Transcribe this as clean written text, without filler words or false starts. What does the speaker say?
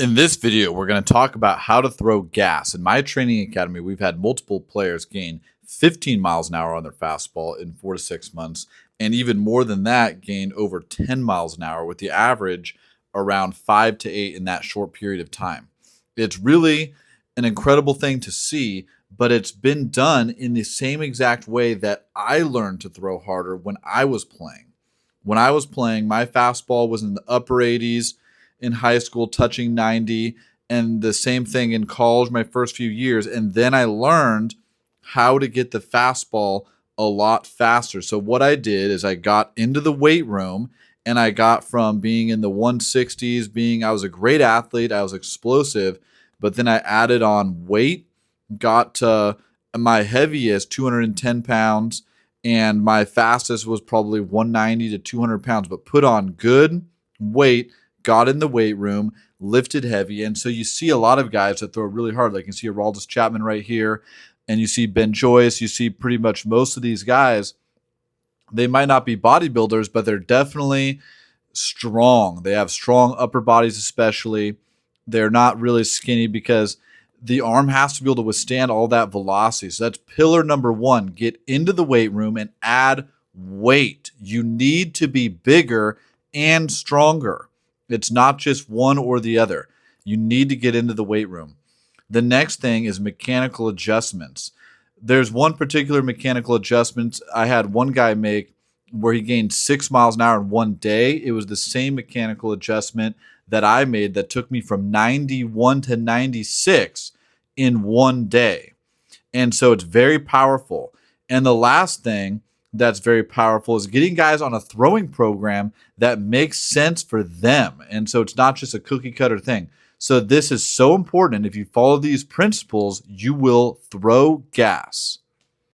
In this video, we're going to talk about how to throw gas. In my training academy, we've had multiple players gain 15 miles an hour on their fastball in 4 to 6 months, and even more than that, gain over 10 miles an hour, with the average around 5 to 8 in that short period of time. It's really an incredible thing to see, but it's been done in the same exact way that I learned to throw harder when I was playing. When I was playing, my fastball was in the upper 80s in high school, touching 90, and the same thing in college my first few years. And then I learned how to get the fastball a lot faster. So what I did is I got into the weight room and I got from being in the 160s, I was a great athlete, I was explosive, but then I added on weight, got to my heaviest 210 pounds, and my fastest was probably 190 to 200 pounds, but put on good weight, got in the weight room, lifted heavy. And so you see a lot of guys that throw really hard. Like you see Aroldis Chapman right here, and you see Ben Joyce. You see pretty much most of these guys. They might not be bodybuilders, but they're definitely strong. They have strong upper bodies, especially. They're not really skinny because the arm has to be able to withstand all that velocity. So that's pillar number one. Get into the weight room and add weight. You need to be bigger and stronger. It's not just one or the other. You need to get into the weight room. The next thing is mechanical adjustments. There's one particular mechanical adjustment I had one guy make where he gained 6 miles an hour in one day. It was the same mechanical adjustment that I made that took me from 91 to 96 in one day. And so it's very powerful. And the last thing that's very powerful is getting guys on a throwing program that makes sense for them. And so it's not just a cookie cutter thing. So this is so important. And if you follow these principles, you will throw gas.